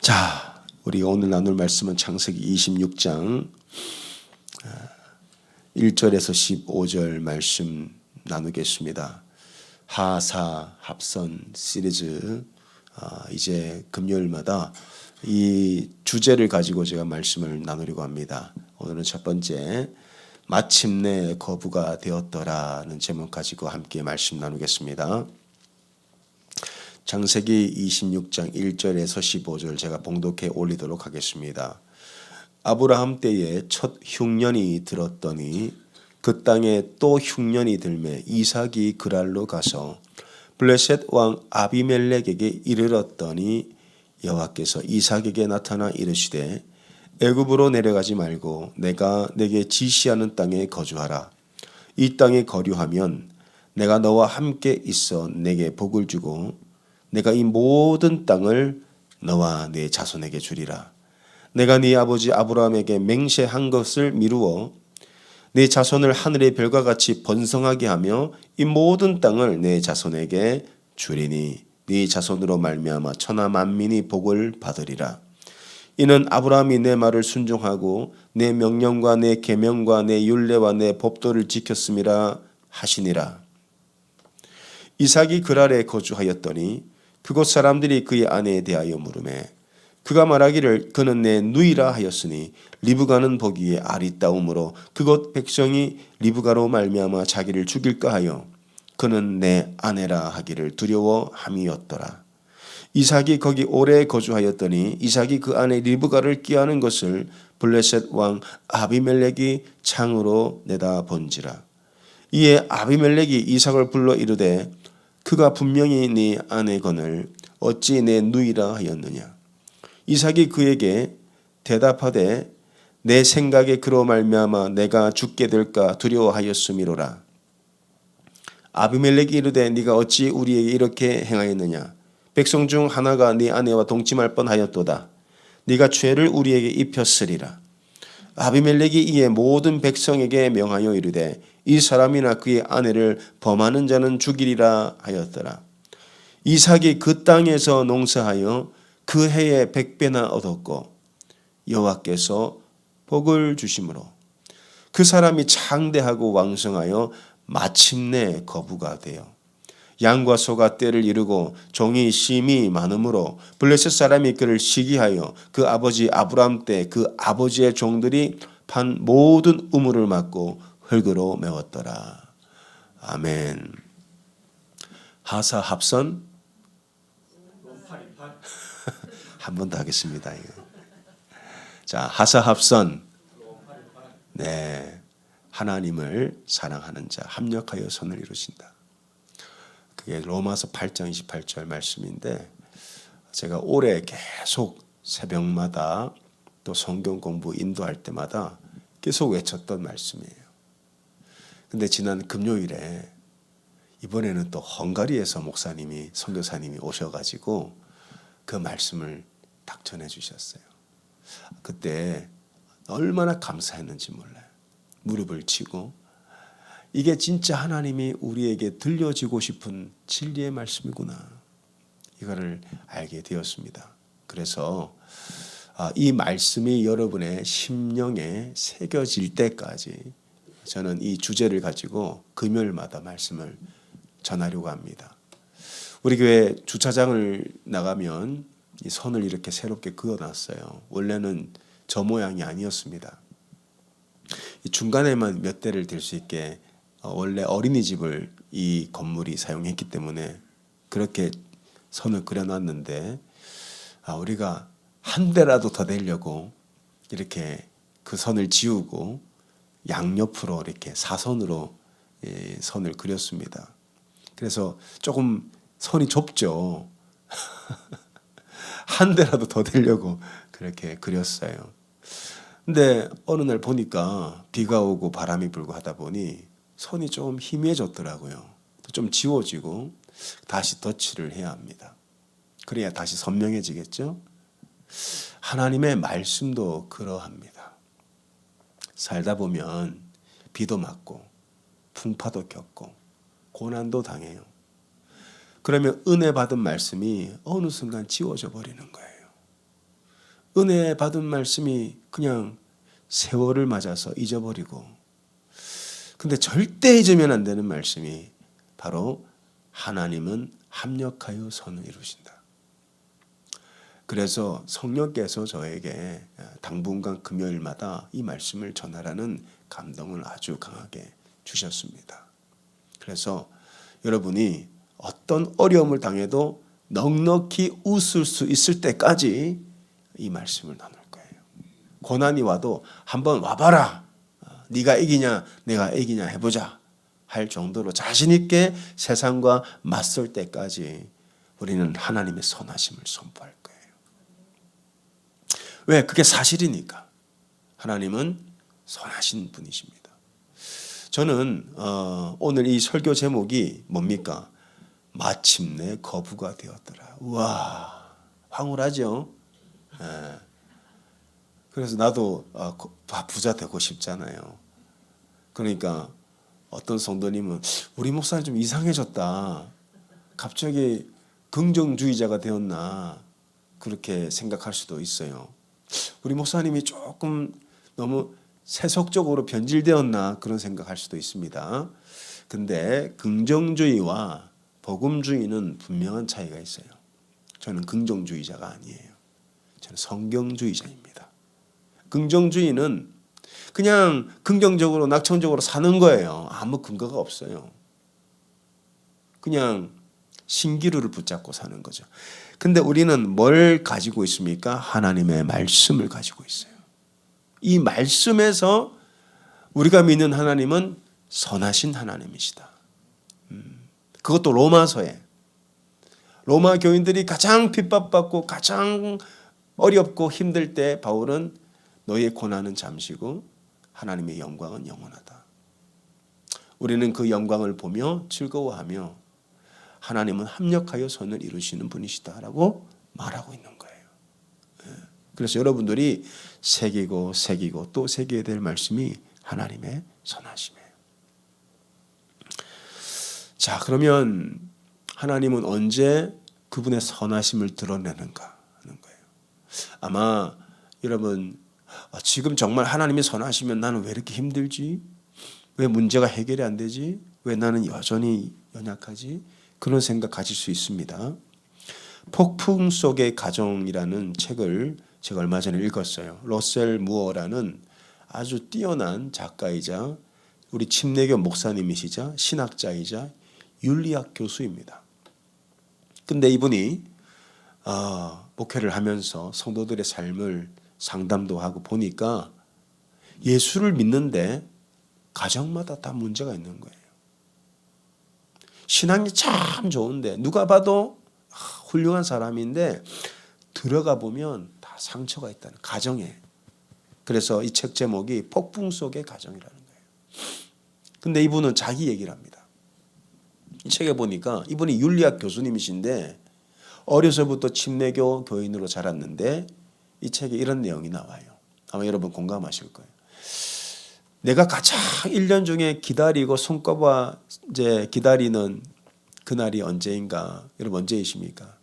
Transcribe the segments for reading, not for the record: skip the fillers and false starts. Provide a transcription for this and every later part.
자, 우리 오늘 나눌 말씀은 창세기 26장 1절에서 15절 말씀 나누겠습니다. 하사 합선 시리즈 이제 금요일마다 이 주제를 가지고 제가 말씀을 나누려고 합니다. 오늘은 첫 번째, 마침내 거부가 되었더라는 제목 가지고 함께 말씀 나누겠습니다. 창세기 26장 1절에서 15절 제가 봉독해 올리도록 하겠습니다. 아브라함 때에 첫 흉년이 들었더니 그 땅에 또 흉년이 들매 이삭이 그랄로 가서 블레셋 왕 아비멜렉에게 이르렀더니 여호와께서 이삭에게 나타나 이르시되 애굽으로 내려가지 말고 내가 내게 지시하는 땅에 거주하라. 이 땅에 거류하면 내가 너와 함께 있어 내게 복을 주고 내가 이 모든 땅을 너와 네 자손에게 주리라. 내가 네 아버지 아브라함에게 맹세한 것을 미루어 네 자손을 하늘의 별과 같이 번성하게 하며 이 모든 땅을 네 자손에게 주리니 네 자손으로 말미암아 천하 만민이 복을 받으리라. 이는 아브라함이 내 말을 순종하고 내 명령과 내 계명과 내 율례와 내 법도를 지켰음이라 하시니라. 이삭이 그랄에 거주하였더니 그곳 사람들이 그의 아내에 대하여 물으매 그가 말하기를 그는 내 누이라 하였으니 리브가는 보기에 아리따움으로 그곳 백성이 리브가로 말미암아 자기를 죽일까 하여 그는 내 아내라 하기를 두려워함이었더라. 이삭이 거기 오래 거주하였더니 이삭이 그 아내 리브가를 꾀하는 것을 블레셋 왕 아비멜렉이 창으로 내다 본지라. 이에 아비멜렉이 이삭을 불러 이르되 그가 분명히 네 아내거늘 어찌 내 누이라 하였느냐. 이삭이 그에게 대답하되 내 생각에 그로 말미암아 내가 죽게 될까 두려워하였음이로라. 아비멜렉이 이르되 네가 어찌 우리에게 이렇게 행하였느냐. 백성 중 하나가 네 아내와 동침할 뻔하였도다. 네가 죄를 우리에게 입혔으리라. 아비멜렉이 이에 모든 백성에게 명하여 이르되 이 사람이나 그의 아내를 범하는 자는 죽이리라 하였더라. 이삭이 그 땅에서 농사하여 그 해에 100배나 얻었고 여호와께서 복을 주심으로 그 사람이 창대하고 왕성하여 마침내 거부가 되어 양과 소가 때를 이루고 종이 심이 많으므로 블레셋 사람이 그를 시기하여 그 아버지 아브라함 때 그 아버지의 종들이 판 모든 우물을 막고 흙으로 메웠더라. 아멘. 하사 합선 한 번 더 하겠습니다. 자, 하사 합선. 네, 하나님을 사랑하는 자 합력하여 선을 이루신다. 그게 로마서 8장 28절 말씀인데 제가 올해 계속 새벽마다 또 성경 공부 인도할 때마다 계속 외쳤던 말씀이에요. 근데 지난 금요일에 이번에는 또 헝가리에서 목사님이 선교사님이 오셔가지고 그 말씀을 딱 전해 주셨어요. 그때 얼마나 감사했는지 몰라요. 무릎을 치고 이게 진짜 하나님이 우리에게 들려주고 싶은 진리의 말씀이구나. 이거를 알게 되었습니다. 그래서 이 말씀이 여러분의 심령에 새겨질 때까지 저는 이 주제를 가지고 금요일마다 말씀을 전하려고 합니다. 우리 교회 주차장을 나가면 이 선을 이렇게 새롭게 그어놨어요. 원래는 저 모양이 아니었습니다. 이 중간에만 몇 대를 댈 수 있게 원래 어린이집을 이 건물이 사용했기 때문에 그렇게 선을 그려놨는데 우리가 한 대라도 더 대려고 이렇게 그 선을 지우고 양옆으로 이렇게 사선으로 선을 그렸습니다. 그래서 조금 선이 좁죠. 한 대라도 더 대려고 그렇게 그렸어요. 근데 어느 날 보니까 비가 오고 바람이 불고 하다 보니 선이 좀 희미해졌더라고요. 좀 지워지고 다시 덧칠을 해야 합니다. 그래야 다시 선명해지겠죠? 하나님의 말씀도 그러합니다. 살다 보면 비도 맞고 풍파도 겪고 고난도 당해요. 그러면 은혜 받은 말씀이 어느 순간 지워져 버리는 거예요. 은혜 받은 말씀이 그냥 세월을 맞아서 잊어버리고, 근데 절대 잊으면 안 되는 말씀이 바로 하나님은 합력하여 선을 이루신다. 그래서 성령께서 저에게 당분간 금요일마다 이 말씀을 전하라는 감동을 아주 강하게 주셨습니다. 그래서 여러분이 어떤 어려움을 당해도 넉넉히 웃을 수 있을 때까지 이 말씀을 나눌 거예요. 고난이 와도 한번 와봐라. 네가 이기냐 내가 이기냐 해보자 할 정도로 자신 있게 세상과 맞설 때까지 우리는 하나님의 선하심을 선포할 거예요. 왜? 그게 사실이니까. 하나님은 선하신 분이십니다. 저는 오늘 이 설교 제목이 뭡니까? 마침내 거부가 되었더라. 우와, 황홀하죠? 예. 그래서 나도 부자 되고 싶잖아요. 그러니까 어떤 성도님은 우리 목사님 좀 이상해졌다. 갑자기 긍정주의자가 되었나 그렇게 생각할 수도 있어요. 우리 목사님이 조금 너무 세속적으로 변질되었나 그런 생각할 수도 있습니다. 근데 긍정주의와 복음주의는 분명한 차이가 있어요. 저는 긍정주의자가 아니에요. 저는 성경주의자입니다. 긍정주의는 그냥 긍정적으로 낙천적으로 사는 거예요. 아무 근거가 없어요. 그냥 신기루를 붙잡고 사는 거죠. 근데 우리는 뭘 가지고 있습니까? 하나님의 말씀을 가지고 있어요. 이 말씀에서 우리가 믿는 하나님은 선하신 하나님이시다. 그것도 로마서에 로마 교인들이 가장 핍박받고 가장 어렵고 힘들 때 바울은 너희의 고난은 잠시고 하나님의 영광은 영원하다. 우리는 그 영광을 보며 즐거워하며 하나님은 합력하여 선을 이루시는 분이시다라고 말하고 있는 거예요. 그래서 여러분들이 새기고 또 새겨야 될 말씀이 하나님의 선하심이에요. 자, 그러면 하나님은 언제 그분의 선하심을 드러내는가 하는 거예요. 아마 여러분 지금 정말 하나님이 선하시면 나는 왜 이렇게 힘들지? 왜 문제가 해결이 안 되지? 왜 나는 여전히 연약하지? 그런 생각 가질 수 있습니다. 폭풍 속의 가정이라는 책을 제가 얼마 전에 읽었어요. 러셀 무어라는 아주 뛰어난 작가이자 우리 침례교 목사님이시자 신학자이자 윤리학 교수입니다. 근데 이분이 목회를 하면서 성도들의 삶을 상담도 하고 보니까 예수를 믿는데 가정마다 다 문제가 있는 거예요. 신앙이 참 좋은데 누가 봐도 훌륭한 사람인데 들어가 보면 다 상처가 있다는 가정에. 그래서 이 책 제목이 폭풍 속의 가정이라는 거예요. 근데 이분은 자기 얘기를 합니다. 이 책에 보니까 이분이 윤리학 교수님이신데 어려서부터 침례교 교인으로 자랐는데 이 책에 이런 내용이 나와요. 아마 여러분 공감하실 거예요. 내가 가장 1년 중에 기다리고 손꼽아 이제 기다리는 그날이 언제인가? 여러분 언제이십니까?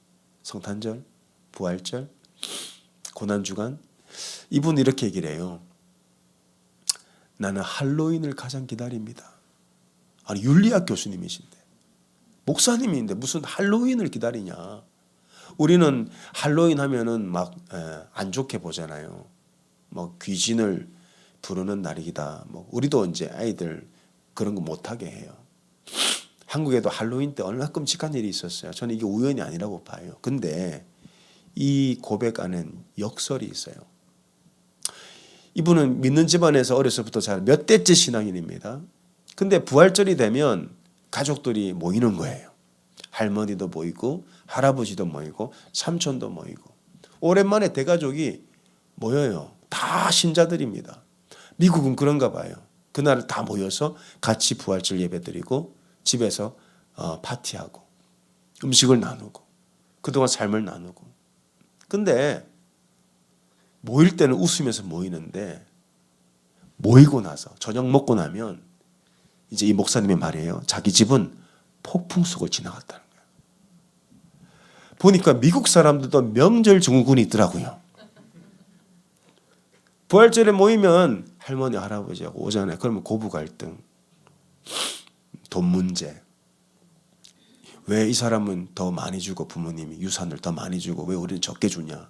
성탄절? 부활절? 고난주간? 이분은 이렇게 얘기를 해요. 나는 할로윈을 가장 기다립니다. 아니 윤리학 교수님이신데 목사님인데 무슨 할로윈을 기다리냐. 우리는 할로윈 하면은 막 안 좋게 보잖아요. 뭐 귀신을 부르는 날이다. 뭐 우리도 이제 아이들 그런 거 못하게 해요. 한국에도 할로윈 때 얼마나 끔찍한 일이 있었어요. 저는 이게 우연이 아니라고 봐요. 근데 이 고백 안엔 역설이 있어요. 이분은 믿는 집안에서 어려서부터 잘 몇 대째 신앙인입니다. 근데 부활절이 되면 가족들이 모이는 거예요. 할머니도 모이고 할아버지도 모이고 삼촌도 모이고 오랜만에 대가족이 모여요. 다 신자들입니다. 미국은 그런가 봐요. 그날 다 모여서 같이 부활절 예배드리고 집에서 파티하고 음식을 나누고 그동안 삶을 나누고. 근데 모일 때는 웃으면서 모이는데 모이고 나서 저녁 먹고 나면 이제 이 목사님의 말이에요. 자기 집은 폭풍 속을 지나갔다는 거예요. 보니까 미국 사람들도 명절 증후군이 있더라고요. 부활절에 모이면 할머니 할아버지하고 오잖아요. 그러면 고부 갈등, 돈 문제. 왜 이 사람은 더 많이 주고 부모님이 유산을 더 많이 주고 왜 우리는 적게 주냐.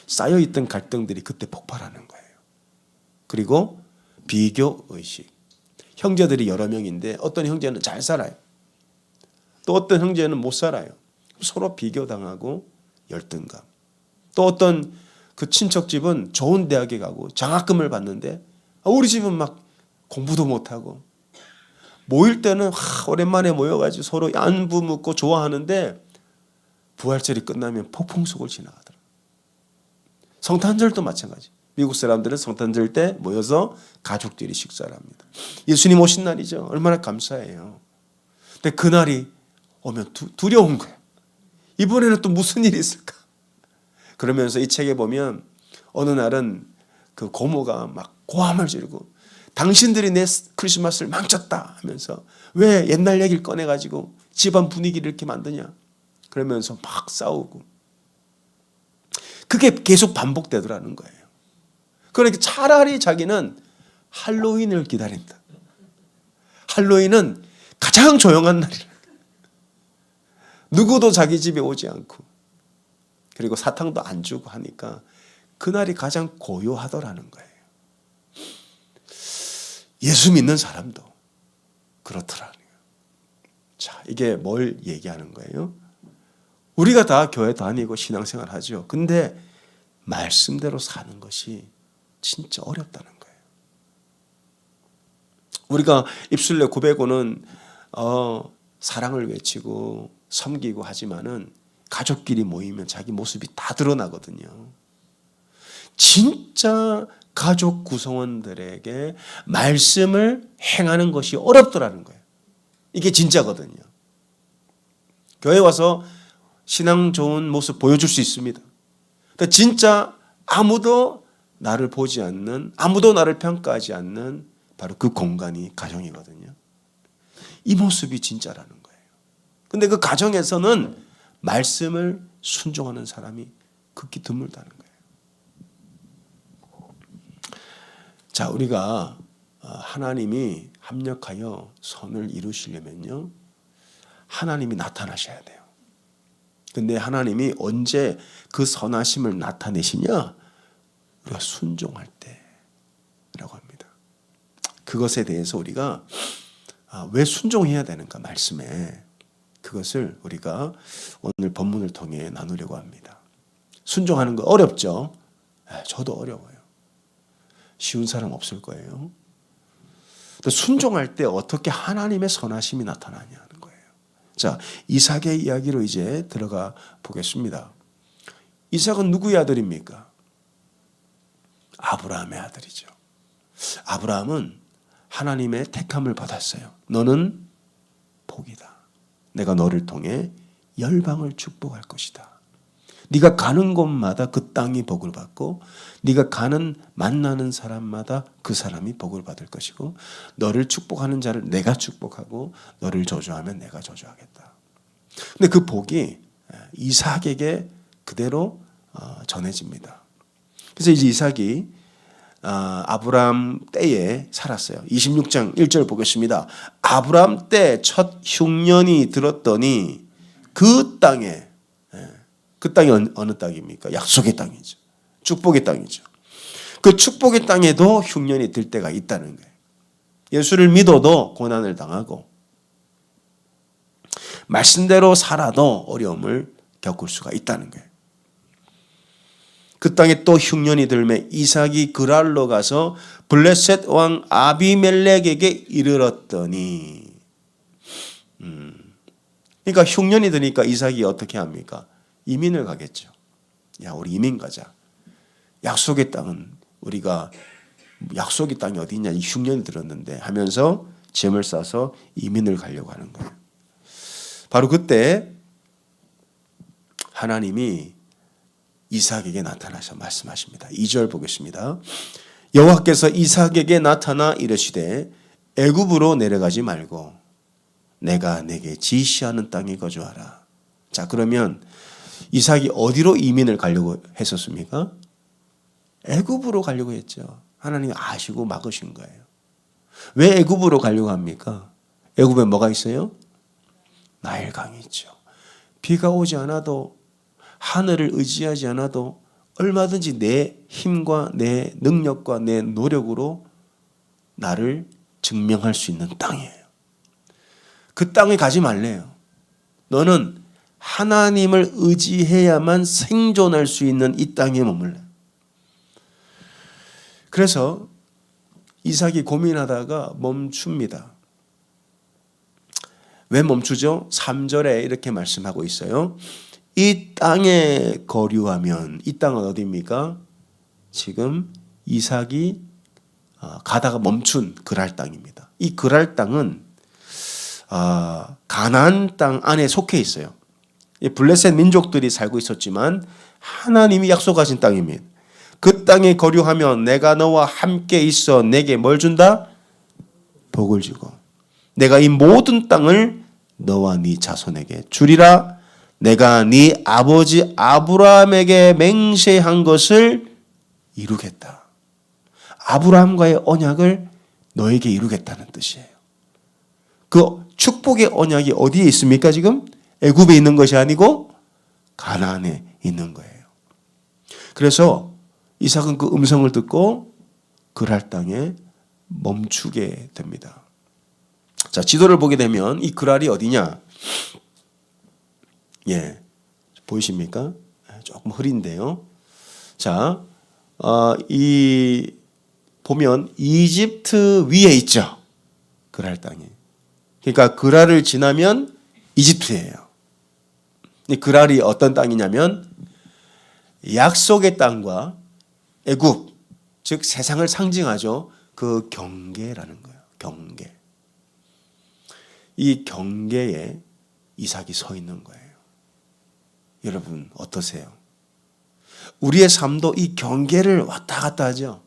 쌓여있던 갈등들이 그때 폭발하는 거예요. 그리고 비교의식. 형제들이 여러 명인데 어떤 형제는 잘 살아요. 또 어떤 형제는 못 살아요. 서로 비교당하고 열등감. 또 어떤 그 친척집은 좋은 대학에 가고 장학금을 받는데 우리 집은 막 공부도 못하고 모일 때는 오랜만에 모여가지고 서로 안부 묻고 좋아하는데 부활절이 끝나면 폭풍 속을 지나가더라고요. 성탄절도 마찬가지. 미국 사람들은 성탄절 때 모여서 가족들이 식사를 합니다. 예수님 오신 날이죠. 얼마나 감사해요. 근데 그날이 오면 두려운 거예요. 이번에는 또 무슨 일이 있을까? 그러면서 이 책에 보면 어느 날은 그 고모가 막 고함을 지르고 당신들이 내 크리스마스를 망쳤다 하면서 왜 옛날 얘기를 꺼내가지고 집안 분위기를 이렇게 만드냐 그러면서 막 싸우고 그게 계속 반복되더라는 거예요. 그러니까 차라리 자기는 할로윈을 기다린다. 할로윈은 가장 조용한 날이라. 누구도 자기 집에 오지 않고 그리고 사탕도 안 주고 하니까 그날이 가장 고요하더라는 거예요. 예수 믿는 사람도 그렇더라고요. 자, 이게 뭘 얘기하는 거예요? 우리가 다 교회 다니고 신앙생활 하죠. 근데 말씀대로 사는 것이 진짜 어렵다는 거예요. 우리가 입술로 고백고는 사랑을 외치고 섬기고 하지만은 가족끼리 모이면 자기 모습이 다 드러나거든요. 진짜 가족 구성원들에게 말씀을 행하는 것이 어렵더라는 거예요. 이게 진짜거든요. 교회 와서 신앙 좋은 모습 보여줄 수 있습니다. 근데 진짜 아무도 나를 보지 않는, 아무도 나를 평가하지 않는 바로 그 공간이 가정이거든요. 이 모습이 진짜라는 거예요. 근데 그 가정에서는 말씀을 순종하는 사람이 극히 드물다는 거예요. 자, 우리가 하나님이 합력하여 선을 이루시려면요, 하나님이 나타나셔야 돼요. 근데 하나님이 언제 그 선하심을 나타내시냐? 우리가 순종할 때라고 합니다. 그것에 대해서 우리가 왜 순종해야 되는가 말씀에 그것을 우리가 오늘 본문을 통해 나누려고 합니다. 순종하는 거 어렵죠? 저도 어려워요. 쉬운 사람 없을 거예요. 또 순종할 때 어떻게 하나님의 선하심이 나타나냐는 거예요. 자, 이삭의 이야기로 이제 들어가 보겠습니다. 이삭은 누구의 아들입니까? 아브라함의 아들이죠. 아브라함은 하나님의 택함을 받았어요. 너는 복이다. 내가 너를 통해 열방을 축복할 것이다. 네가 가는 곳마다 그 땅이 복을 받고 네가 가는 만나는 사람마다 그 사람이 복을 받을 것이고 너를 축복하는 자를 내가 축복하고 너를 저주하면 내가 저주하겠다. 근데 그 복이 이삭에게 그대로 전해집니다. 그래서 이제 이삭이 아브라함 때에 살았어요. 26장 1절 보겠습니다. 아브라함 때 첫 흉년이 들었더니 그 땅에, 그 땅이 어느 땅입니까? 약속의 땅이죠. 축복의 땅이죠. 그 축복의 땅에도 흉년이 들 때가 있다는 거예요. 예수를 믿어도 고난을 당하고 말씀대로 살아도 어려움을 겪을 수가 있다는 거예요. 그 땅에 또 흉년이 들매 이삭이 그랄로 가서 블레셋 왕 아비멜렉에게 이르렀더니 그러니까 흉년이 드니까 이삭이 어떻게 합니까? 이민을 가겠죠. 야, 우리 이민 가자. 약속의 땅은 우리가 약속의 땅이 어디 있냐? 이 흉년이 들었는데 하면서 짐을 싸서 이민을 가려고 하는 거예요. 바로 그때 하나님이 이삭에게 나타나서 말씀하십니다. 2절 보겠습니다. 여호와께서 이삭에게 나타나 이르시되 애굽으로 내려가지 말고 내가 내게 지시하는 땅에 거주하라. 자, 그러면 이삭이 어디로 이민을 가려고 했었습니까? 애굽으로 가려고 했죠. 하나님이 아시고 막으신 거예요. 왜 애굽으로 가려고 합니까? 애굽에 뭐가 있어요? 나일강이 있죠. 비가 오지 않아도 하늘을 의지하지 않아도 얼마든지 내 힘과 내 능력과 내 노력으로 나를 증명할 수 있는 땅이에요. 그 땅에 가지 말래요. 너는 하나님을 의지해야만 생존할 수 있는 이 땅에 머물래. 그래서 이삭이 고민하다가 멈춥니다. 왜 멈추죠? 3절에 이렇게 말씀하고 있어요. 이 땅에 거류하면, 이 땅은 어디입니까? 지금 이삭이 가다가 멈춘 그랄 땅입니다. 이 그랄 땅은 가나안 땅 안에 속해 있어요. 블레셋 민족들이 살고 있었지만 하나님이 약속하신 땅입니다. 그 땅에 거류하면 내가 너와 함께 있어 내게 뭘 준다? 복을 주고 내가 이 모든 땅을 너와 네 자손에게 주리라. 내가 네 아버지 아브라함에게 맹세한 것을 이루겠다. 아브라함과의 언약을 너에게 이루겠다는 뜻이에요. 그 축복의 언약이 어디에 있습니까? 지금 애굽에 있는 것이 아니고 가나안에 있는 거예요. 그래서 이삭은 그 음성을 듣고 그랄 땅에 멈추게 됩니다. 자, 지도를 보게 되면 이 그랄이 어디냐? 예, 보이십니까? 조금 흐린데요. 자, 이 보면 이집트 위에 있죠. 그랄 땅이. 그러니까 그랄을 지나면 이집트예요. 이 그랄이 어떤 땅이냐면 약속의 땅과 애굽, 즉 세상을 상징하죠. 그 경계라는 거예요. 경계. 이 경계에 이삭이 서 있는 거예요. 여러분 어떠세요? 우리의 삶도 이 경계를 왔다 갔다 하죠.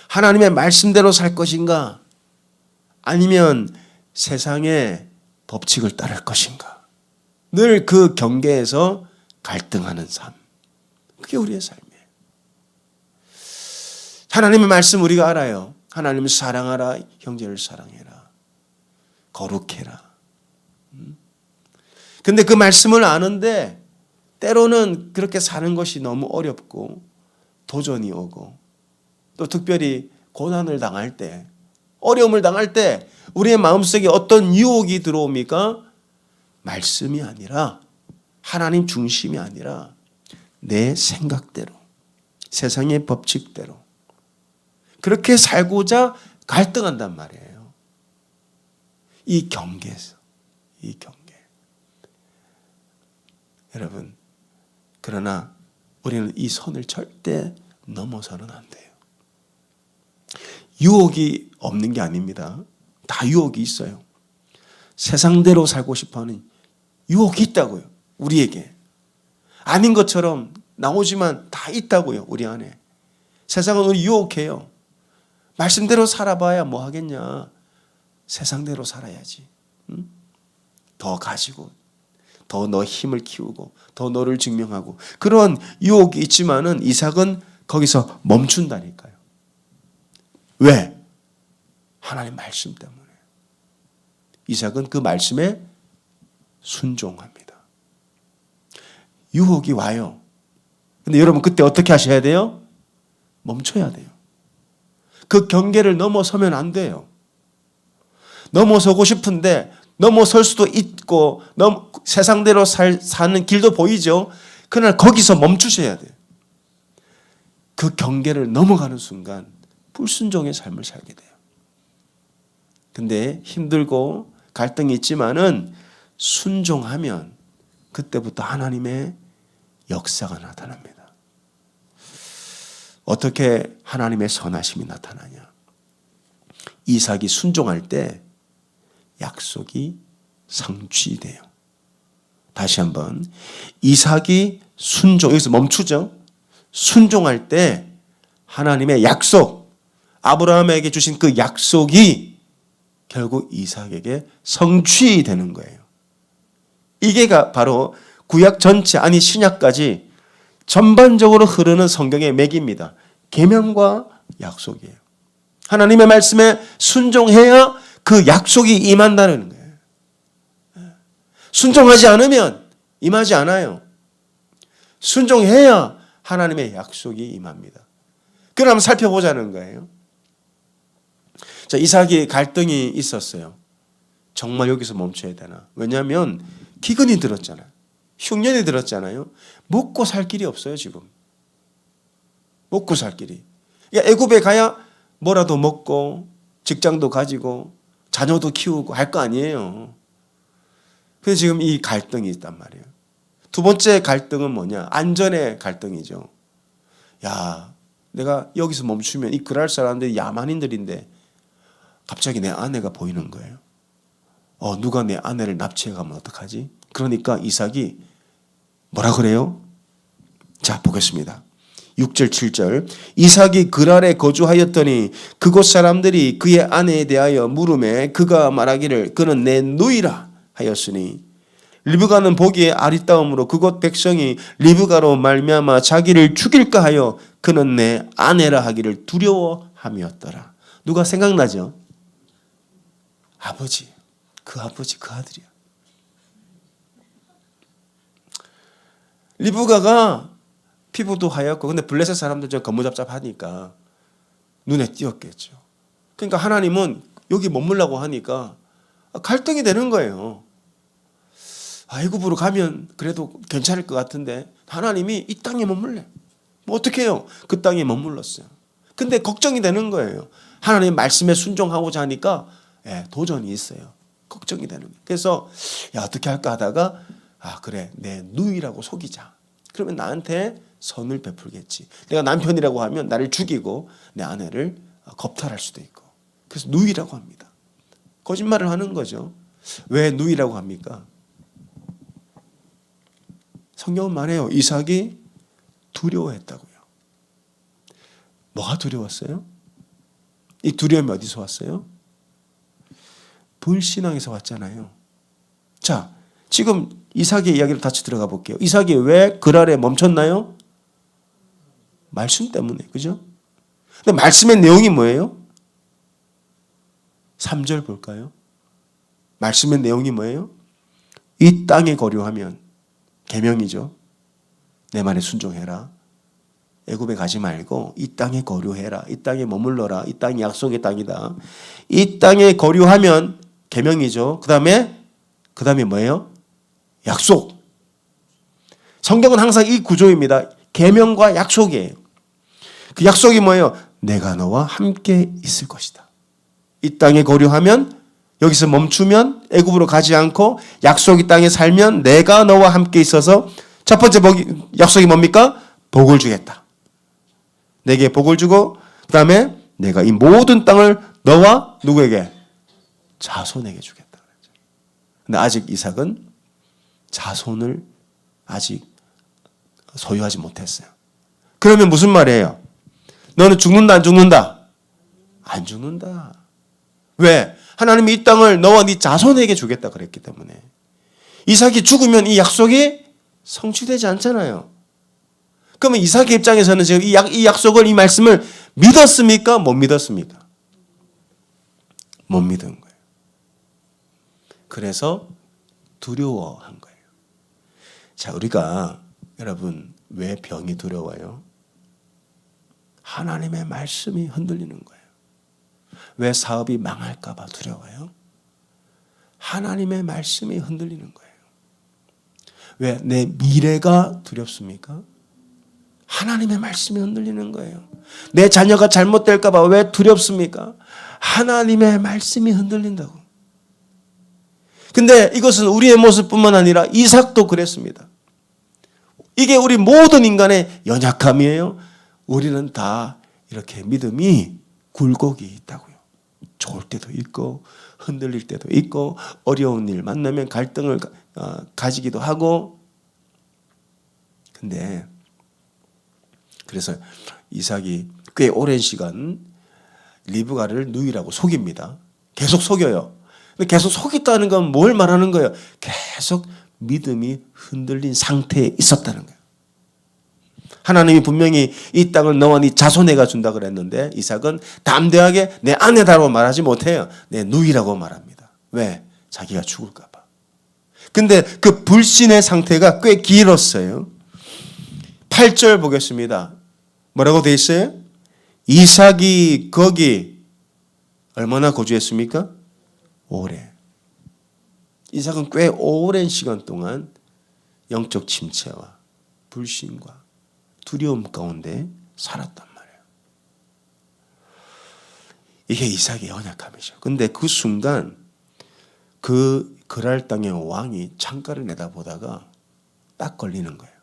하나님의 말씀대로 살 것인가? 아니면 세상의 법칙을 따를 것인가? 늘 그 경계에서 갈등하는 삶. 그게 우리의 삶이에요. 하나님의 말씀 우리가 알아요. 하나님을 사랑하라, 형제를 사랑해라, 거룩해라. 근데 그 말씀을 아는데 때로는 그렇게 사는 것이 너무 어렵고 도전이 오고 또 특별히 고난을 당할 때, 어려움을 당할 때 우리의 마음속에 어떤 유혹이 들어옵니까? 말씀이 아니라 하나님 중심이 아니라 내 생각대로, 세상의 법칙대로 그렇게 살고자 갈등한단 말이에요. 이 경계에서, 이 경계. 여러분, 그러나 우리는 이 선을 절대 넘어서는 안 돼요. 유혹이 없는 게 아닙니다. 다 유혹이 있어요. 세상대로 살고 싶어하는 유혹이 있다고요. 우리에게. 아닌 것처럼 나오지만 다 있다고요. 우리 안에. 세상은 우리 유혹해요. 말씀대로 살아봐야 뭐 하겠냐. 세상대로 살아야지. 응? 더 가지고 더 너 힘을 키우고 더 너를 증명하고 그런 유혹이 있지만은 이삭은 거기서 멈춘다니까요. 왜? 하나님 말씀 때문에. 이삭은 그 말씀에 순종합니다. 유혹이 와요. 근데 여러분 그때 어떻게 하셔야 돼요? 멈춰야 돼요. 그 경계를 넘어서면 안 돼요. 넘어서고 싶은데 넘어설 수도 있고 세상대로 사는 길도 보이죠. 그러나 거기서 멈추셔야 돼요. 그 경계를 넘어가는 순간 불순종의 삶을 살게 돼요. 근데 힘들고 갈등이 있지만은 순종하면 그때부터 하나님의 역사가 나타납니다. 어떻게 하나님의 선하심이 나타나냐? 이삭이 순종할 때 약속이 성취돼요. 다시 한번 이삭이 순종, 여기서 멈추죠. 순종할 때 하나님의 약속, 아브라함에게 주신 그 약속이 결국 이삭에게 성취되는 거예요. 이게 바로 구약 전체 아니 신약까지 전반적으로 흐르는 성경의 맥입니다. 계명과 약속이에요. 하나님의 말씀에 순종해야 그 약속이 임한다는 거예요. 순종하지 않으면 임하지 않아요. 순종해야 하나님의 약속이 임합니다. 그럼 한번 살펴보자는 거예요. 자, 이삭이 갈등이 있었어요. 정말 여기서 멈춰야 되나? 왜냐하면 기근이 들었잖아요. 흉년이 들었잖아요. 먹고 살 길이 없어요, 지금. 먹고 살 길이. 그러니까 애굽에 가야 뭐라도 먹고 직장도 가지고 자녀도 키우고 할 거 아니에요. 그래서 지금 이 갈등이 있단 말이에요. 두 번째 갈등은 뭐냐? 안전의 갈등이죠. 야, 내가 여기서 멈추면 이 그랄 사람들이 야만인들인데 갑자기 내 아내가 보이는 거예요. 누가 내 아내를 납치해 가면 어떡하지? 그러니까 이삭이 뭐라 그래요? 자, 보겠습니다. 6절 7절 이삭이 그랄에 거주하였더니 그곳 사람들이 그의 아내에 대하여 물음에 그가 말하기를 그는 내 누이라 하였으니 리브가는 보기에 아리따움으로 그곳 백성이 리브가로 말미암아 자기를 죽일까 하여 그는 내 아내라 하기를 두려워함이었더라. 누가 생각나죠? 아버지, 그 아들이야. 리브가가 피부도 하얗고 근데 블레셋 사람들 좀 거무잡잡하니까 눈에 띄었겠죠. 그러니까 하나님은 여기 머물라고 하니까 갈등이 되는 거예요. 애굽으로 가면 그래도 괜찮을 것 같은데 하나님이 이 땅에 머물래. 뭐 어떻게 해요? 그 땅에 머물렀어요. 근데 걱정이 되는 거예요. 하나님 말씀에 순종하고자 하니까 도전이 있어요. 걱정이 되는 거예요. 그래서 어떻게 할까 하다가 그래 내 누이라고 속이자. 그러면 나한테 선을 베풀겠지. 내가 남편이라고 하면 나를 죽이고 내 아내를 겁탈할 수도 있고. 그래서 누이라고 합니다. 거짓말을 하는 거죠. 왜 누이라고 합니까? 성경은 말해요. 이삭이 두려워했다고요. 뭐가 두려웠어요? 이 두려움이 어디서 왔어요? 불신앙에서 왔잖아요. 자, 지금 이삭의 이야기를 다시 들어가 볼게요. 이삭이 왜 그랄에 멈췄나요? 말씀 때문에, 그죠? 근데 말씀의 내용이 뭐예요? 3절 볼까요? 말씀의 내용이 뭐예요? 이 땅에 거류하면 계명이죠. 내 말에 순종해라. 애굽에 가지 말고 이 땅에 거류해라. 이 땅에 머물러라. 이 땅이 약속의 땅이다. 이 땅에 거류하면 계명이죠. 그다음에 뭐예요? 약속. 성경은 항상 이 구조입니다. 계명과 약속이에요. 그 약속이 뭐예요? 내가 너와 함께 있을 것이다. 이 땅에 거류하면 여기서 멈추면 애굽으로 가지 않고 약속의 땅에 살면 내가 너와 함께 있어서 첫 번째 약속이 뭡니까? 복을 주겠다. 내게 복을 주고 그다음에 내가 이 모든 땅을 너와 누구에게? 자손에게 주겠다. 근데 아직 이삭은 자손을 아직 소유하지 못했어요. 그러면 무슨 말이에요? 너는 죽는다 안 죽는다? 안 죽는다. 왜? 하나님이 이 땅을 너와 네 자손에게 주겠다 그랬기 때문에. 이삭이 죽으면 이 약속이 성취되지 않잖아요. 그러면 이삭의 입장에서는 지금 이 약속을 이 말씀을 믿었습니까? 못 믿었습니까? 못 믿은 거예요. 그래서 두려워한 거예요. 자, 우리가 여러분 왜 병이 두려워요? 하나님의 말씀이 흔들리는 거예요. 왜 사업이 망할까 봐 두려워요? 하나님의 말씀이 흔들리는 거예요. 왜 내 미래가 두렵습니까? 하나님의 말씀이 흔들리는 거예요. 내 자녀가 잘못될까 봐 왜 두렵습니까? 하나님의 말씀이 흔들린다고. 근데 이것은 우리의 모습뿐만 아니라 이삭도 그랬습니다. 이게 우리 모든 인간의 연약함이에요. 우리는 다 이렇게 믿음이 굴곡이 있다고요. 좋을 때도 있고 흔들릴 때도 있고 어려운 일 만나면 갈등을 가지기도 하고. 근데 그래서 이삭이 꽤 오랜 시간 리브가를 누이라고 속입니다. 계속 속여요. 근데 계속 속였다는 건 뭘 말하는 거예요? 계속 믿음이 흔들린 상태에 있었다는 거예요. 하나님이 분명히 이 땅을 너와 네 자손에게 준다 그랬는데 이삭은 담대하게 내 아내다라고 말하지 못해요. 내 누이라고 말합니다. 왜? 자기가 죽을까 봐. 근데 그 불신의 상태가 꽤 길었어요. 8절 보겠습니다. 뭐라고 돼 있어요? 이삭이 거기 얼마나 거주했습니까? 오래. 이삭은 꽤 오랜 시간 동안 영적 침체와 불신과 두려움 가운데 살았단 말이에요. 이게 이삭의 연약함이죠. 근데 그 순간 그 그랄 땅의 왕이 창가를 내다보다가 딱 걸리는 거예요.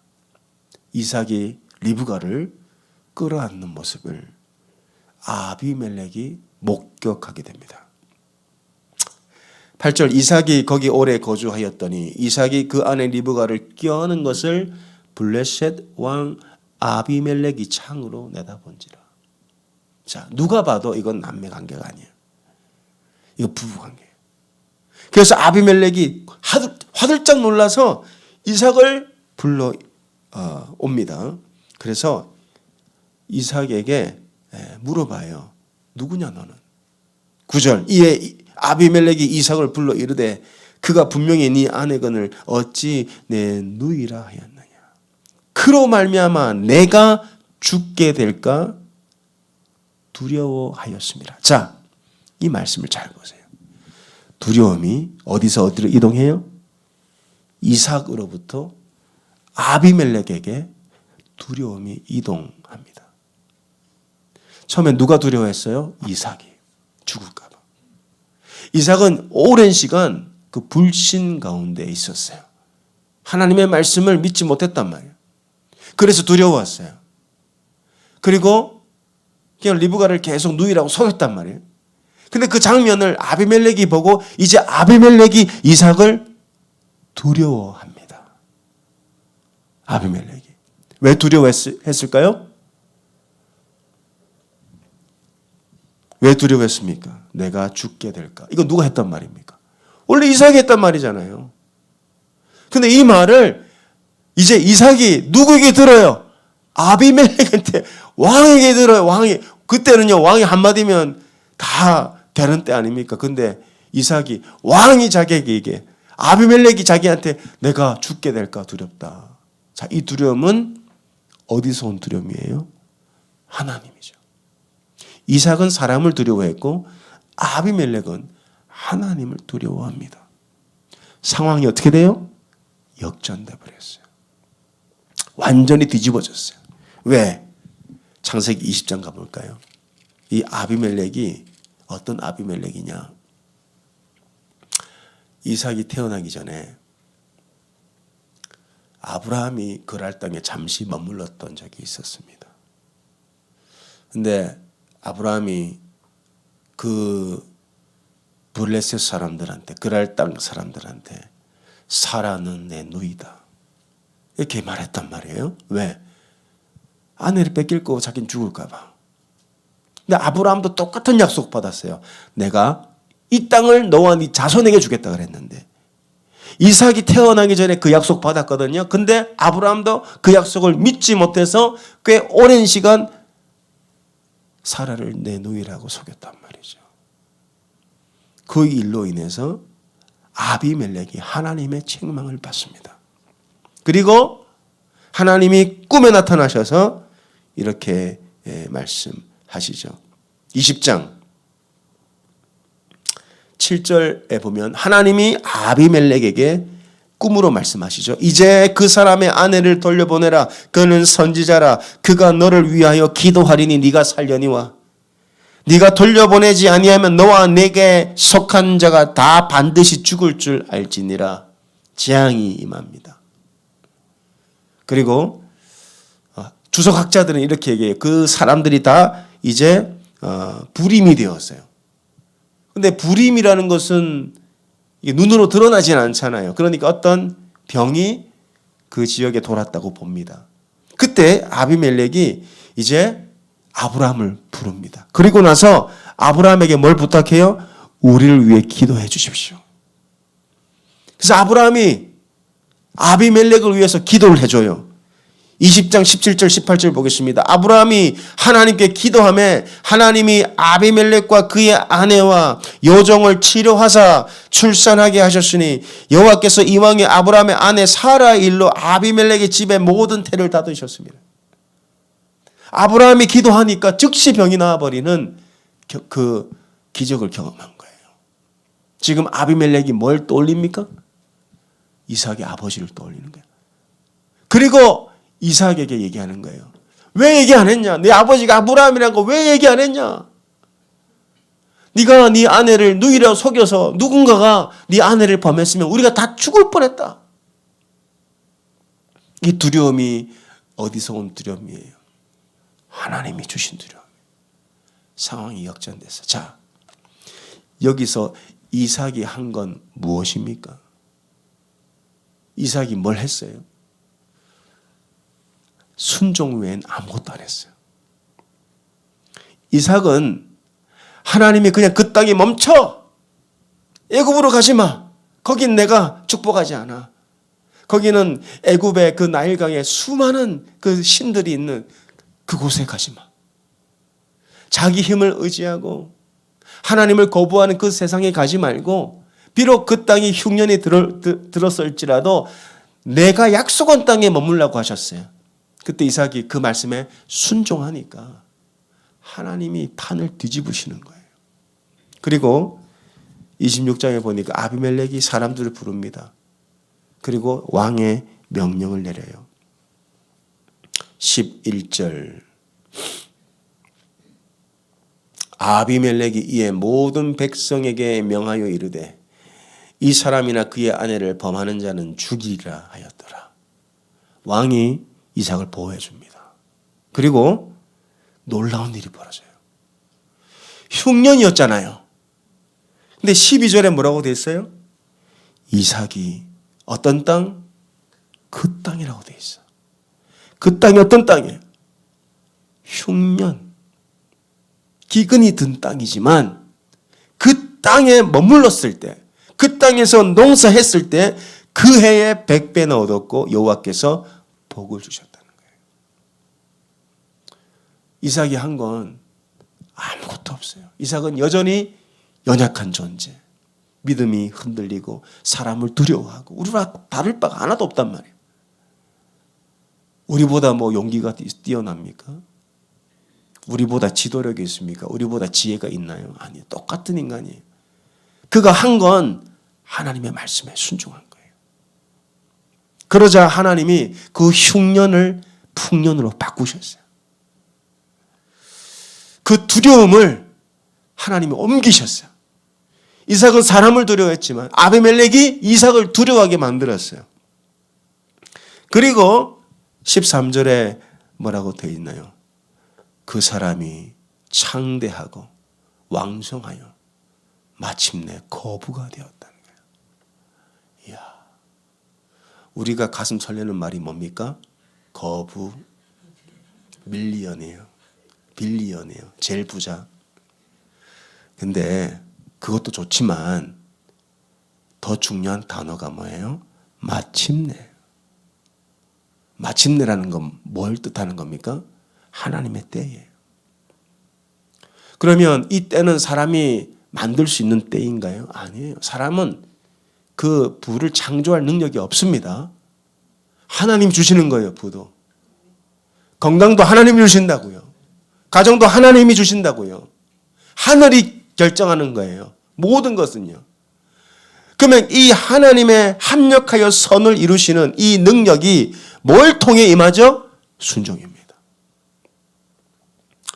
이삭이 리브가를 끌어안는 모습을 아비멜렉이 목격하게 됩니다. 8절 이삭이 거기 오래 거주하였더니 이삭이 그 아내 리브가를 껴안은 것을 블레셋 왕 아비멜렉이 창으로 내다본지라. 자, 누가 봐도 이건 남매 관계가 아니에요. 이거 부부 관계예요. 그래서 아비멜렉이 화들짝 놀라서 이삭을 불러 옵니다. 그래서 이삭에게 물어봐요. 누구냐 너는? 9절 이에 아비멜렉이 이삭을 불러 이르되 그가 분명히 네 아내건을 어찌 내 누이라 하였느냐. 그로 말미암아 내가 죽게 될까 두려워하였습니다. 자, 이 말씀을 잘 보세요. 두려움이 어디서 어디로 이동해요? 이삭으로부터 아비멜렉에게 두려움이 이동합니다. 처음에 누가 두려워했어요? 이삭이 죽을까 봐. 이삭은 오랜 시간 그 불신 가운데 있었어요. 하나님의 말씀을 믿지 못했단 말이에요. 그래서 두려웠어요. 그리고 그냥 리브가를 계속 누이라고 속였단 말이에요. 근데 그 장면을 아비멜렉이 보고 이제 아비멜렉이 이삭을 두려워합니다. 아비멜렉이. 왜 두려워했을까요? 왜 두려워했습니까? 내가 죽게 될까? 이거 누가 했단 말입니까? 원래 이삭이 했단 말이잖아요. 근데 이 말을 이제 이삭이 누구에게 들어요? 아비멜렉한테 왕에게 들어요. 왕이. 그때는요 왕이 한마디면 다 되는 때 아닙니까? 근데 이삭이 왕이 자기에게 아비멜렉이 자기한테 내가 죽게 될까 두렵다. 자, 이 두려움은 어디서 온 두려움이에요? 하나님이죠. 이삭은 사람을 두려워했고 아비멜렉은 하나님을 두려워합니다. 상황이 어떻게 돼요? 역전돼 버렸어요. 완전히 뒤집어졌어요. 왜? 창세기 20장 가볼까요? 이 아비멜렉이 어떤 아비멜렉이냐? 이삭이 태어나기 전에 아브라함이 그랄 땅에 잠시 머물렀던 적이 있었습니다. 근데 아브라함이 그 블레셋 사람들한테 그랄 땅 사람들한테 사라는 내 누이다 이렇게 말했단 말이에요. 왜? 아내를 뺏길 거고 자기는 죽을까 봐. 근데 아브라함도 똑같은 약속 받았어요. 내가 이 땅을 너와 네 자손에게 주겠다 그랬는데 이삭이 태어나기 전에 그 약속 받았거든요. 근데 아브라함도 그 약속을 믿지 못해서 꽤 오랜 시간 사라를 내 누이라고 속였단 말이죠. 그 일로 인해서 아비멜렉이 하나님의 책망을 받습니다. 그리고 하나님이 꿈에 나타나셔서 이렇게 말씀하시죠. 20장 7절에 보면 하나님이 아비멜렉에게 꿈으로 말씀하시죠. 이제 그 사람의 아내를 돌려보내라. 그는 선지자라. 그가 너를 위하여 기도하리니 네가 살려니와. 네가 돌려보내지 아니하면 너와 내게 속한 자가 다 반드시 죽을 줄 알지니라. 재앙이 임합니다. 그리고 주석학자들은 이렇게 얘기해요. 그 사람들이 다 이제 불임이 되었어요. 근데 불임이라는 것은 눈으로 드러나지는 않잖아요. 그러니까 어떤 병이 그 지역에 돌았다고 봅니다. 그때 아비멜렉이 이제 아브라함을 부릅니다. 그리고 나서 아브라함에게 뭘 부탁해요? 우리를 위해 기도해 주십시오. 그래서 아브라함이 아비멜렉을 위해서 기도를 해줘요. 20장 17절 18절 보겠습니다. 아브라함이 하나님께 기도하매 하나님이 아비멜렉과 그의 아내와 여종을 치료하사 출산하게 하셨으니 여호와께서 이왕에 아브라함의 아내 사라의 일로 아비멜렉의 집에 모든 태를 닫으셨습니다. 아브라함이 기도하니까 즉시 병이 나와버리는 그 기적을 경험한 거예요. 지금 아비멜렉이 뭘 떠올립니까? 이삭의 아버지를 떠올리는 거예요. 그리고 이삭에게 얘기하는 거예요. 왜 얘기 안 했냐? 네 아버지가 아브라함이라는 거 왜 얘기 안 했냐? 네가 네 아내를 누이라고 속여서 누군가가 네 아내를 범했으면 우리가 다 죽을 뻔했다. 이 두려움이 어디서 온 두려움이에요? 하나님이 주신 두려움. 상황이 역전됐어. 자, 여기서 이삭이 한 건 무엇입니까? 이삭이 뭘 했어요? 순종 외엔 아무것도 안 했어요. 이삭은 하나님이 그냥 그 땅에 멈춰! 애굽으로 가지 마! 거긴 내가 축복하지 않아. 거기는 애굽의 그 나일강에 수많은 그 신들이 있는 그곳에 가지 마. 자기 힘을 의지하고 하나님을 거부하는 그 세상에 가지 말고 비록 그 땅이 흉년이 들었을지라도 내가 약속한 땅에 머물라고 하셨어요. 그때 이삭이 그 말씀에 순종하니까 하나님이 판을 뒤집으시는 거예요. 그리고 26장에 보니까 아비멜렉이 사람들을 부릅니다. 그리고 왕의 명령을 내려요. 11절 아비멜렉이 이에 모든 백성에게 명하여 이르되 이 사람이나 그의 아내를 범하는 자는 죽이리라 하였더라. 왕이 이삭을 보호해 줍니다. 그리고 놀라운 일이 벌어져요. 흉년이었잖아요. 근데 12절에 뭐라고 돼 있어요? 이삭이 어떤 땅? 그 땅이라고 돼 있어. 그 땅이 어떤 땅이에요? 흉년. 기근이 든 땅이지만 그 땅에 머물렀을 때, 그 땅에서 농사했을 때 그 해에 100배나 얻었고 여호와께서 복을 주셨다는 거예요. 이삭이 한 건 아무것도 없어요. 이삭은 여전히 연약한 존재, 믿음이 흔들리고 사람을 두려워하고 우리와 다를 바가 하나도 없단 말이에요. 우리보다 뭐 용기가 뛰어납니까? 우리보다 지도력이 있습니까? 우리보다 지혜가 있나요? 아니요. 똑같은 인간이에요. 그가 한 건 하나님의 말씀에 순종한 거예요. 그러자 하나님이 그 흉년을 풍년으로 바꾸셨어요. 그 두려움을 하나님이 옮기셨어요. 이삭은 사람을 두려워했지만 아비멜렉이 이삭을 두려워하게 만들었어요. 그리고 13절에 뭐라고 되어 있나요? 그 사람이 창대하고 왕성하여 마침내 거부가 되었다는 거예요. 이야, 우리가 가슴 설레는 말이 뭡니까? 거부, 밀리언이에요. 빌리언이에요. 제일 부자. 근데 그것도 좋지만 더 중요한 단어가 뭐예요? 마침내. 마침내라는 건 뭘 뜻하는 겁니까? 하나님의 때예요. 그러면 이 때는 사람이 만들 수 있는 때인가요? 아니에요. 사람은 그 부를 창조할 능력이 없습니다. 하나님 주시는 거예요, 부도. 건강도 하나님이 주신다고요. 가정도 하나님이 주신다고요. 하늘이 결정하는 거예요. 모든 것은요. 그러면 이 하나님의 합력하여 선을 이루시는 이 능력이 뭘 통해 임하죠? 순종입니다.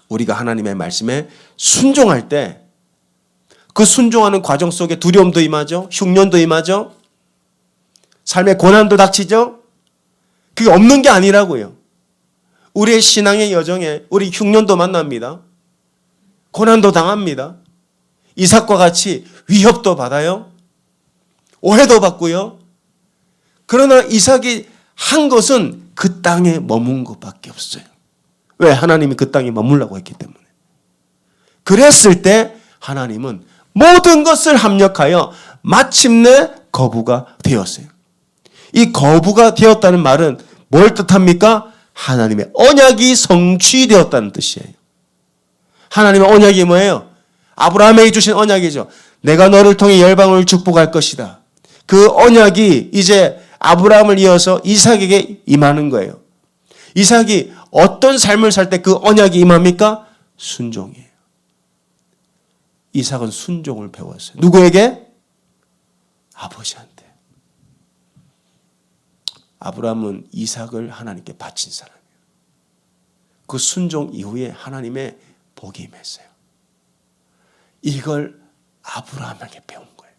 우리가 하나님의 말씀에 순종할 때 그 순종하는 과정 속에 두려움도 임하죠. 흉년도 임하죠. 삶의 고난도 닥치죠. 그게 없는 게 아니라고요. 우리의 신앙의 여정에 우리 흉년도 만납니다. 고난도 당합니다. 이삭과 같이 위협도 받아요. 오해도 받고요. 그러나 이삭이 한 것은 그 땅에 머문 것밖에 없어요. 왜? 하나님이 그 땅에 머물라고 했기 때문에. 그랬을 때 하나님은 모든 것을 합력하여 마침내 거부가 되었어요. 이 거부가 되었다는 말은 뭘 뜻합니까? 하나님의 언약이 성취되었다는 뜻이에요. 하나님의 언약이 뭐예요? 아브라함에게 주신 언약이죠. 내가 너를 통해 열방을 축복할 것이다. 그 언약이 이제 아브라함을 이어서 이삭에게 임하는 거예요. 이삭이 어떤 삶을 살 때 그 언약이 임합니까? 순종이에요. 이삭은 순종을 배웠어요. 누구에게? 아버지한테. 아브라함은 이삭을 하나님께 바친 사람이에요. 그 순종 이후에 하나님의 복이 임했어요. 이걸 아브라함에게 배운 거예요.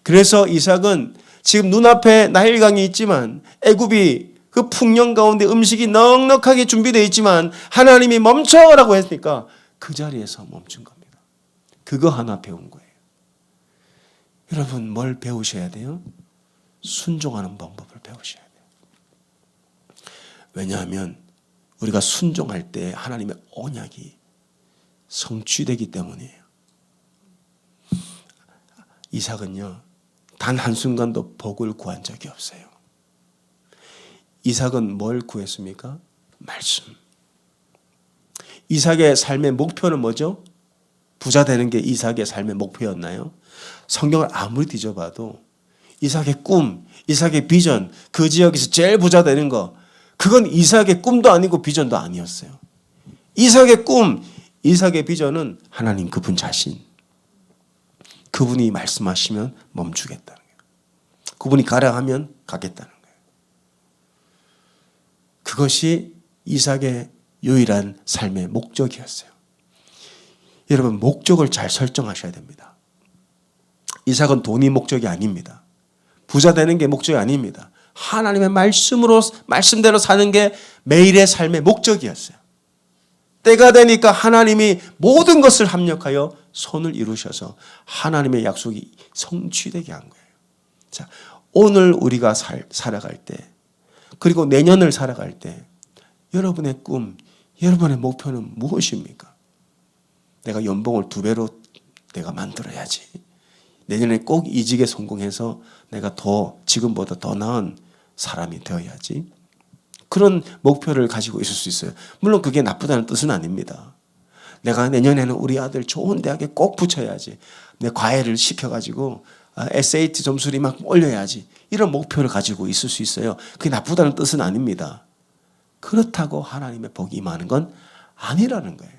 그래서 이삭은 지금 눈앞에 나일강이 있지만 애굽이 그 풍년 가운데 음식이 넉넉하게 준비되어 있지만 하나님이 멈춰라고 했으니까 그 자리에서 멈춘 겁니다. 그거 하나 배운 거예요. 여러분 뭘 배우셔야 돼요? 순종하는 방법을 배우셔야 돼요. 왜냐하면 우리가 순종할 때 하나님의 언약이 성취되기 때문이에요. 이삭은요, 단 한순간도 복을 구한 적이 없어요. 이삭은 뭘 구했습니까? 말씀. 이삭의 삶의 목표는 뭐죠? 부자 되는 게 이삭의 삶의 목표였나요? 성경을 아무리 뒤져봐도 이삭의 꿈, 이삭의 비전, 그 지역에서 제일 부자 되는 거, 그건 이삭의 꿈도 아니고 비전도 아니었어요. 이삭의 꿈, 이삭의 비전은 하나님 그분 자신. 그분이 말씀하시면 멈추겠다는 거예요. 그분이 가라 하면 가겠다는 거예요. 그것이 이삭의 유일한 삶의 목적이었어요. 여러분 목적을 잘 설정하셔야 됩니다. 이삭은 돈이 목적이 아닙니다. 부자 되는 게 목적이 아닙니다. 하나님의 말씀대로 사는 게 매일의 삶의 목적이었어요. 때가 되니까 하나님이 모든 것을 합력하여 손을 이루셔서 하나님의 약속이 성취되게 한 거예요. 자, 오늘 우리가 살아갈 때, 그리고 내년을 살아갈 때, 여러분의 꿈, 여러분의 목표는 무엇입니까? 내가 연봉을 2배로 내가 만들어야지. 내년에 꼭 이직에 성공해서 내가 지금보다 더 나은 사람이 되어야지. 그런 목표를 가지고 있을 수 있어요. 물론 그게 나쁘다는 뜻은 아닙니다. 내가 내년에는 우리 아들 좋은 대학에 꼭 붙여야지. 내 과외를 시켜가지고 SAT 점수를 막 올려야지. 이런 목표를 가지고 있을 수 있어요. 그게 나쁘다는 뜻은 아닙니다. 그렇다고 하나님의 복이 임하는 건 아니라는 거예요.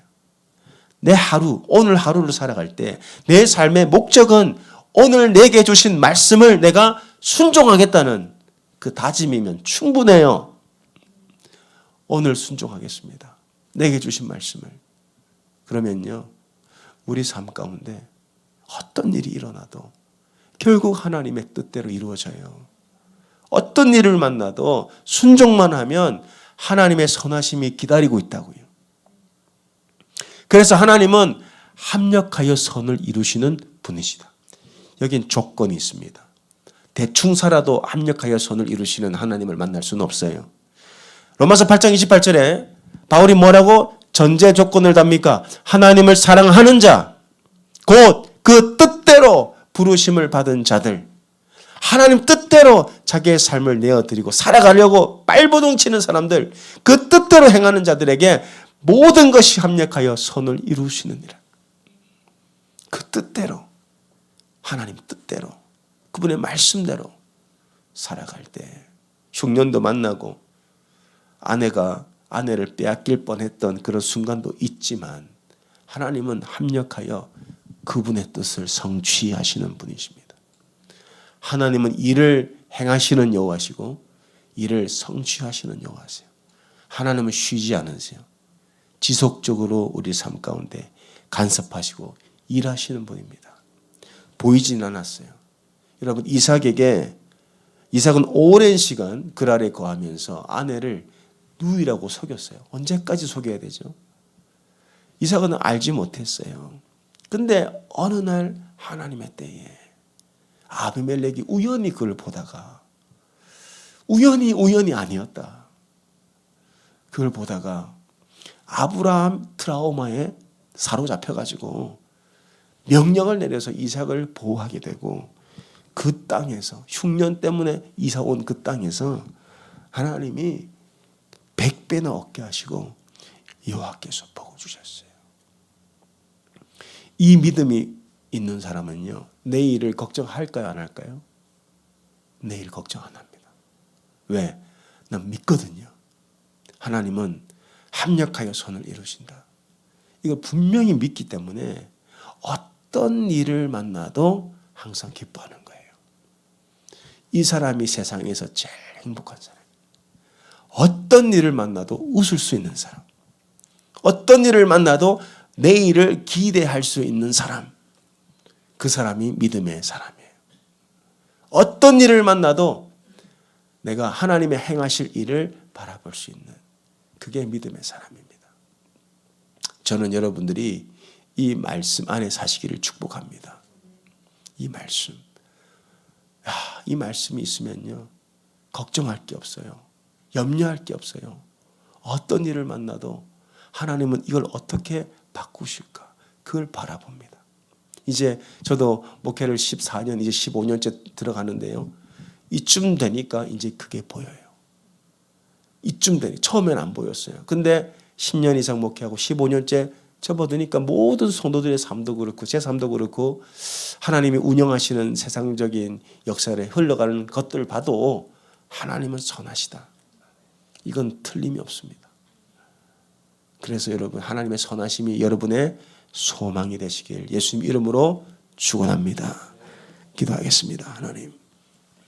내 하루, 오늘 하루를 살아갈 때 내 삶의 목적은 오늘 내게 주신 말씀을 내가 순종하겠다는 그 다짐이면 충분해요. 오늘 순종하겠습니다. 내게 주신 말씀을. 그러면요, 우리 삶 가운데 어떤 일이 일어나도 결국 하나님의 뜻대로 이루어져요. 어떤 일을 만나도 순종만 하면 하나님의 선하심이 기다리고 있다고요. 그래서 하나님은 합력하여 선을 이루시는 분이시다. 여긴 조건이 있습니다. 대충 살아도 합력하여 선을 이루시는 하나님을 만날 수는 없어요. 로마서 8장 28절에 바울이 뭐라고 전제 조건을 답니까? 하나님을 사랑하는 자, 곧 그 뜻대로 부르심을 받은 자들, 하나님 뜻대로 자기의 삶을 내어드리고 살아가려고 발버둥치는 사람들, 그 뜻대로 행하는 자들에게 모든 것이 합력하여 선을 이루시느니라. 그 뜻대로, 하나님 뜻대로, 그분의 말씀대로 살아갈 때 흉년도 만나고 아내가 아내를 빼앗길 뻔했던 그런 순간도 있지만 하나님은 합력하여 그분의 뜻을 성취하시는 분이십니다. 하나님은 일을 행하시는 여호와시고 일을 성취하시는 여호와세요. 하나님은 쉬지 않으세요. 지속적으로 우리 삶 가운데 간섭하시고 일하시는 분입니다. 보이진 않았어요. 여러분 이삭은 오랜 시간 그 아래 거하면서 아내를 누이라고 속였어요. 언제까지 속여야 되죠? 이삭은 알지 못했어요. 근데 어느 날 하나님의 때에 아비멜렉이 우연히 그걸 보다가 우연이 아니었다. 그걸 보다가 아브라함 트라우마에 사로잡혀가지고 명령을 내려서 이삭을 보호하게 되고 그 땅에서 흉년 때문에 이사 온 그 땅에서 하나님이 100배나 얻게 하시고 여호와께서 복을 주셨어요. 이 믿음이 있는 사람은요, 내일을 걱정할까요, 안 할까요? 내일 걱정 안 합니다. 왜? 난 믿거든요. 하나님은 합력하여 선을 이루신다. 이걸 분명히 믿기 때문에 어떤 일을 만나도 항상 기뻐하는 거예요. 이 사람이 세상에서 제일 행복한 사람. 어떤 일을 만나도 웃을 수 있는 사람. 어떤 일을 만나도 내일을 기대할 수 있는 사람. 그 사람이 믿음의 사람이에요. 어떤 일을 만나도 내가 하나님의 행하실 일을 바라볼 수 있는, 그게 믿음의 사람입니다. 저는 여러분들이 이 말씀 안에 사시기를 축복합니다. 이 말씀. 이 말씀이 있으면요, 걱정할 게 없어요. 염려할 게 없어요. 어떤 일을 만나도 하나님은 이걸 어떻게 바꾸실까? 그걸 바라봅니다. 이제 저도 목회를 14년, 이제 15년째 들어가는데요. 이쯤 되니까 이제 그게 보여요. 이쯤 되니까. 처음엔 안 보였어요. 근데 10년 이상 목회하고 15년째 접어드니까 모든 성도들의 삶도 그렇고 제 삶도 그렇고 하나님이 운영하시는 세상적인 역사를 흘러가는 것들을 봐도 하나님은 선하시다. 이건 틀림이 없습니다. 그래서 여러분, 하나님의 선하심이 여러분의 소망이 되시길 예수님 이름으로 축원합니다. 기도하겠습니다. 하나님.